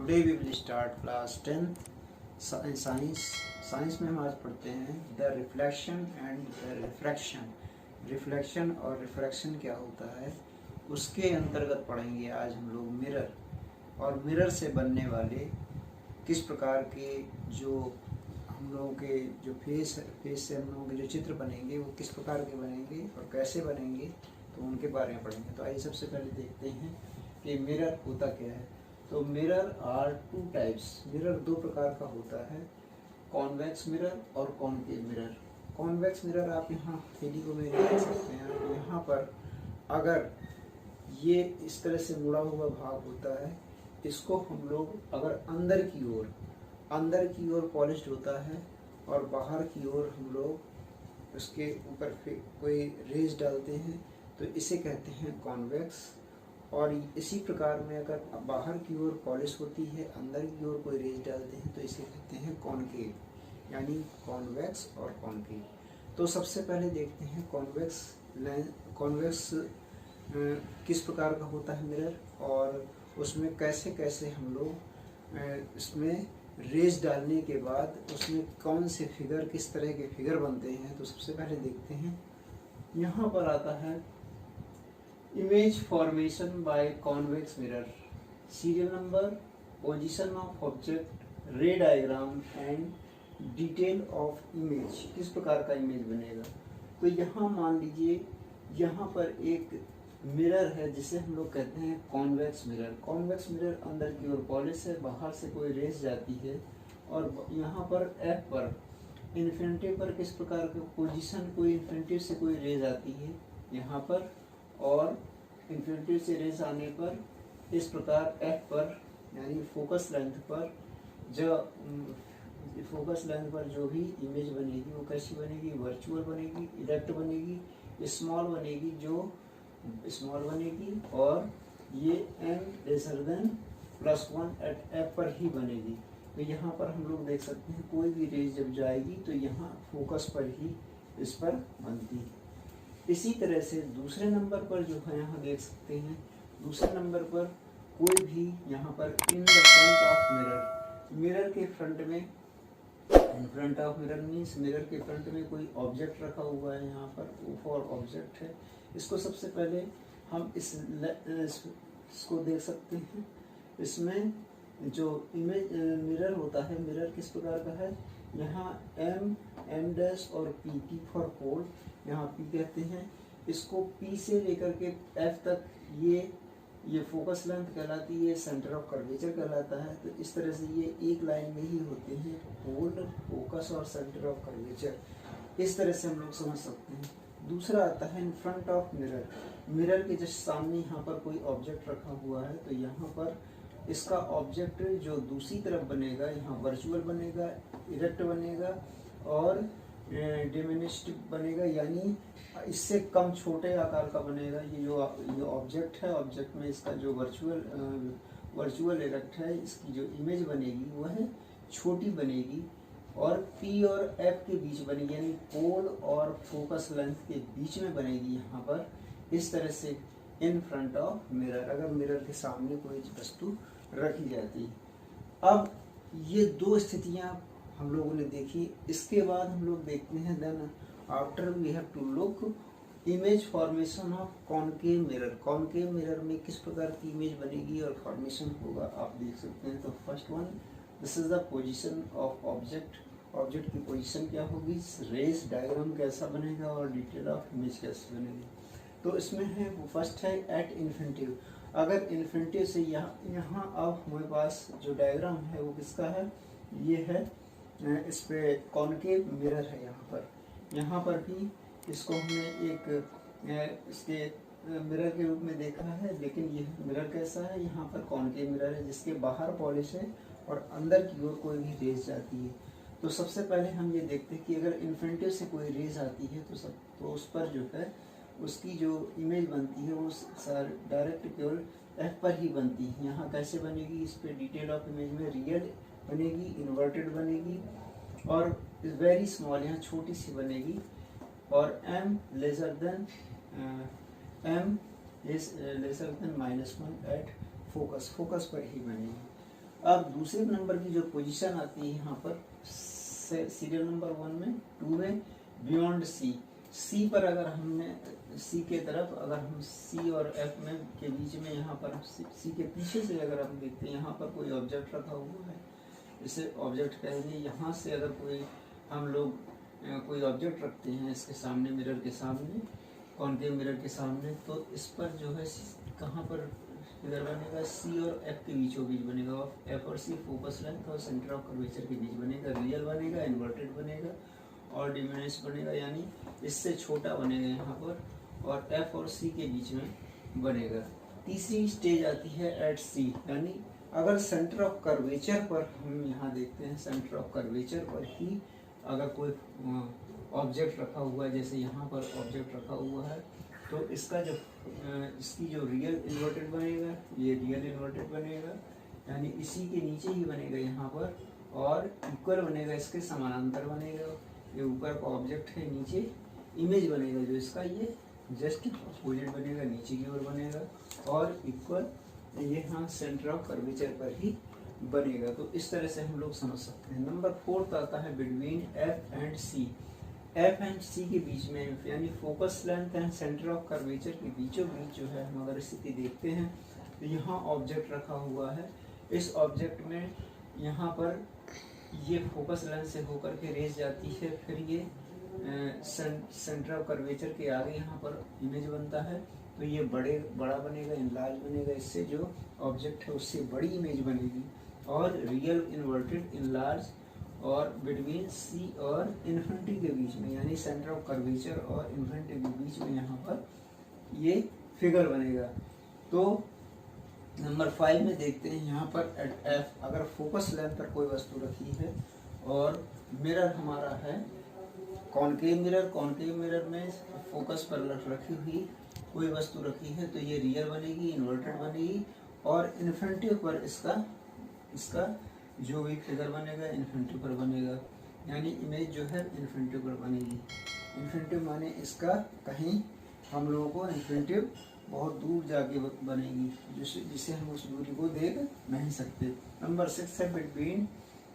Today we will start class 10th science में हम आज पढ़ते हैं the reflection and the refraction. Reflection और रिफ्रैक्शन क्या होता है उसके अंतर्गत पढ़ेंगे आज हम लोग मिरर, और मिरर से बनने वाले किस प्रकार के जो हम लोगों के जो फेस से हम लोगों के जो चित्र बनेंगे वो किस प्रकार के बनेंगे और कैसे बनेंगे, तो उनके बारे में पढ़ेंगे। तो आइए सबसे पहले देखते हैं कि मिरर होता क्या है। तो mirror are two types. Mirror दो प्रकार का होता है, कॉन्वेक्स मिरर और कॉनकेव मिरर। कॉन्वेक्स मिरर आप यहाँ वीडियो में देख सकते हैं। यहाँ पर अगर ये इस तरह से मुड़ा हुआ भाग होता है, इसको हम लोग अगर अंदर की ओर पॉलिश्ड होता है और बाहर की ओर हम लोग उसके ऊपर कोई रेज डालते हैं तो इसे कहते हैं कॉन्वेक्स। और इसी प्रकार में अगर बाहर की ओर पॉलिश होती है, अंदर की ओर कोई रेज डालते हैं तो इसे कहते हैं कॉनकेव, यानी कॉन्वेक्स और कॉनकेव। तो सबसे पहले देखते हैं कॉन्वेक्स किस प्रकार का होता है मिरर, और उसमें कैसे कैसे हम लोग इसमें रेज डालने के बाद उसमें कौन से फिगर, किस तरह के फिगर बनते हैं। तो सबसे पहले देखते हैं, यहाँ पर आता है image formation by convex mirror, serial number, position of object, रे diagram and detail of image. किस प्रकार का इमेज बनेगा। तो यहाँ मान लीजिए यहाँ पर एक मिरर है जिसे हम लोग कहते हैं कॉन्वेक्स मिरर। कॉन्वेक्स मिरर अंदर की ओर पॉलिश है, बाहर से कोई रेज जाती है, और यहाँ पर एफ पर इन्फिनिटी पर किस प्रकार का पोजीशन, कोई इन्फिनिटी से कोई रेज आती है यहाँ पर, और इन्फिनिटी से रेज आने पर इस प्रकार एफ पर यानी फोकस लेंथ पर जो भी इमेज बनेगी वो कैसी बनेगी, वर्चुअल बनेगी, इरेक्ट बनेगी, स्मॉल बनेगी, और ये n<1 एट एफ पर ही बनेगी। तो यहाँ पर हम लोग देख सकते हैं कोई भी रेज जब जाएगी तो यहाँ फोकस पर ही इस पर बनती है। इसी तरह से दूसरे नंबर पर जो है यहाँ देख सकते हैं, दूसरे नंबर पर कोई भी यहाँ पर in the front of mirror के फ्रंट में, in front of mirror means mirror के फ्रंट में कोई ऑब्जेक्ट रखा हुआ है, यहाँ पर ओ फॉर ऑब्जेक्ट है। इसको सबसे पहले हम इसको देख सकते हैं। इसमें जो इमेज मिरर होता है, मिरर किस प्रकार का है, यहाँ एम डैश और पी फॉर पोल, यहाँ पी कहते हैं। इसको पी से लेकर के एफ तक ये फोकस लेंथ कहलाती है, सेंटर ऑफ कर्वेचर कहलाता है। तो इस तरह से ये एक लाइन में ही होते हैं, पोल, फोकस और सेंटर ऑफ कर्वेचर। इस तरह से हम लोग समझ सकते हैं। दूसरा आता है in front of mirror. Mirror के जस्ट सामने यहाँ पर कोई ऑब्जेक्ट रखा हुआ है, तो यहाँ पर इसका ऑब्जेक्ट जो दूसरी तरफ बनेगा, यहाँ वर्चुअल बनेगा, इरेक्ट बनेगा और डिमिनिश्ड बनेगा, यानी इससे कम छोटे आकार का बनेगा। ये ऑब्जेक्ट है, ऑब्जेक्ट में इसका जो वर्चुअल इरेक्ट है, इसकी जो इमेज बनेगी वह छोटी बनेगी, और पी और एफ के बीच बनेगी, यानी पोल और फोकस लेंथ के बीच में बनेगी यहाँ पर। इस तरह से इन फ्रंट ऑफ मिरर, अगर मिरर के सामने कोई वस्तु रखी जाती है। अब ये दो स्थितियां हम लोगों ने देखी। इसके बाद हम लोग देखते हैं then after we have to look image formation of concave mirror. Concave mirror में किस प्रकार की इमेज बनेगी और फॉर्मेशन होगा, आप देख सकते हैं। तो first one, this is the position of object की पोजीशन क्या होगी, रेज डायग्राम कैसा बनेगा और डिटेल ऑफ इमेज कैसे बनेगी। तो इसमें है वो फर्स्ट है एट इन्फिनिटी। अगर इन्फिनिटी से यहाँ अब हमारे पास जो डायग्राम है वो किसका है, ये है, इस पे कॉनकेव मिरर है। यहाँ पर भी इसको हमने एक इसके मिरर के रूप में देखा है, लेकिन ये मिरर कैसा है, यहाँ पर कॉनकेव मिरर है जिसके बाहर पॉलिश है और अंदर की ओर कोई भी रेज जाती है। तो सबसे पहले हम ये देखते हैं कि अगर इन्फिनिटी से कोई रेज आती है तो उस पर जो है उसकी जो इमेज बनती है वो डायरेक्ट केवल एफ पर ही बनती है। यहाँ कैसे बनेगी, इस पर डिटेल ऑफ इमेज में रियल बनेगी, इन्वर्टेड बनेगी, और वेरी स्मॉल यहाँ छोटी सी बनेगी, और m lesser than -1 at focus पर ही बनेगी। अब दूसरे नंबर की जो पोजीशन आती है यहाँ पर सीरियल नंबर 1 में 2 में बियॉन्ड सी पर अगर हमने सी के तरफ अगर हम सी और एफ में के बीच में यहाँ पर सी के पीछे से अगर हम देखते हैं यहाँ पर कोई ऑब्जेक्ट रखा हुआ है, इसे ऑब्जेक्ट कहेंगे। यहाँ से अगर कोई हम लोग कोई ऑब्जेक्ट रखते हैं इसके सामने, मिरर के सामने, कॉन्केव मिरर के सामने, तो इस पर जो है कहाँ पर फिगर बनेगा, सी और एफ के बीचों बीच बनेगा। एफ और सी फोकस लेंथ और सेंटर ऑफ कर्वेचर के बीच बनेगा। रियल बनेगा, इन्वर्टेड बनेगा और डिमिनिश बनेगा, यानी इससे छोटा बनेगा यहाँ पर, और एफ और सी के बीच में बनेगा। तीसरी स्टेज आती है एट सी, यानी अगर सेंटर ऑफ कर्वेचर पर हम यहाँ देखते हैं, सेंटर ऑफ कर्वेचर पर ही अगर कोई ऑब्जेक्ट रखा हुआ है, जैसे यहाँ पर ऑब्जेक्ट रखा हुआ है, तो इसका जो इसकी जो रियल इन्वर्टेड बनेगा, ये रियल इन्वर्टेड बनेगा, यानी इसी के नीचे ही बनेगा यहाँ पर, और इक्वल बनेगा, इसके समानांतर बनेगा। ये ऊपर का ऑब्जेक्ट है, नीचे इमेज बनेगा जो इसका, ये जस्ट अपोजिट बनेगा, नीचे की ओर बनेगा, और इक्वल ये हाँ सेंटर ऑफ कर्वेचर पर ही बनेगा। तो इस तरह से हम लोग समझ सकते हैं। नंबर 4 आता है between F and C. F and C के बीच में, यानी focus length and centre of curvature के बीचों बीच जो है हम अगर स्थिति देखते हैं, तो यहाँ ऑब्जेक्ट रखा हुआ है। इस ऑब्जेक्ट में यहाँ पर ये फोकस लेंथ से होकर के रेज जाती है, फिर ये सेंटर ऑफ कर्वेचर के आगे यहाँ पर इमेज बनता है, तो ये बड़ा बनेगा, इनलार्ज बनेगा, इससे जो ऑब्जेक्ट है उससे बड़ी इमेज बनेगी, और रियल इन्वर्टेड इनलार्ज, और बिटवीन सी और इन्फिनिटी के बीच में, यानी सेंटर ऑफ कर्वेचर और इन्फिनिटी के बीच में यहाँ पर ये फिगर बनेगा। तो नंबर 5 में देखते हैं यहाँ पर एट एफ, अगर फोकस लेंथ पर कोई वस्तु रखी है और मिरर हमारा है कॉन्केव मिरर में फोकस पर रखी हुई कोई वस्तु रखी है, तो ये रियल बनेगी, इन्वर्टेड बनेगी, और इन्फिनिटी पर इसका जो भी फिगर बनेगा इन्फिनिटी पर बनेगा, यानी इमेज जो है इन्फिनिटी पर बनेगी। इन्फिनिटी माने इसका कहीं हम लोगों को इन्फिनिटी बहुत दूर जाके बनेगी, जिसे हम उस दूरी को देख नहीं सकते। नंबर 6 है बिटवीन,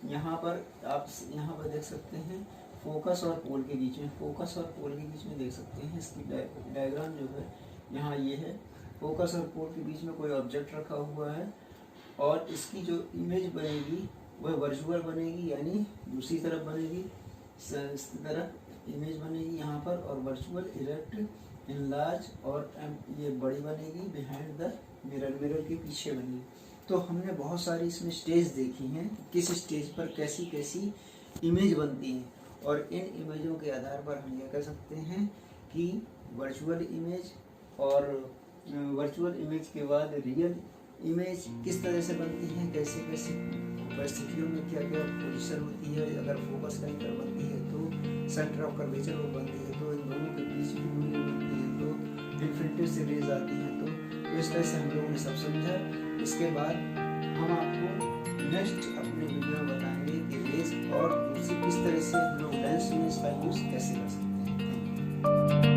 यहाँ पर आप यहाँ पर देख सकते हैं फोकस और पोल के बीच में, फोकस और पोल के बीच में देख सकते हैं। इसकी डायग्राम जो है यहाँ ये है, फोकस और पोल के बीच में कोई ऑब्जेक्ट रखा हुआ है, और इसकी जो इमेज बनेगी वह वर्चुअल बनेगी, यानी दूसरी तरफ बनेगी, इस तरफ इमेज बनेगी यहाँ पर, और वर्चुअल, इरेक्ट, इनलार्ज, और ये बड़ी बनेगी बिहाइंड द मिरर के पीछे बनेगी। तो हमने बहुत सारी इसमें स्टेज देखी हैं, किस स्टेज पर कैसी कैसी इमेज बनती है, और इन इमेजों के आधार पर हम यह कह सकते हैं कि वर्चुअल इमेज और वर्चुअल इमेज के बाद रियल इमेज किस तरह से बनती है, कैसे कैसे परिस्थितियों में क्या क्या पोजीशन होती है। अगर फोकस लाइन पर बनती है तो सेंटर ऑफ कर्वेचर पर बनती है, तो इन दोनों के बीच भी दूरी बनती है, तो इन्फिनिटी से रेज आती है। तो इस तरह से हम लोगों ने सब समझा। इसके बाद हम आपको नेक्स्ट अपने वीडियो में बताएंगे कि रेज और दूसरी किस तरह से हम लोग लेंस इमेज का यूज़ कैसे कर सकते हैं।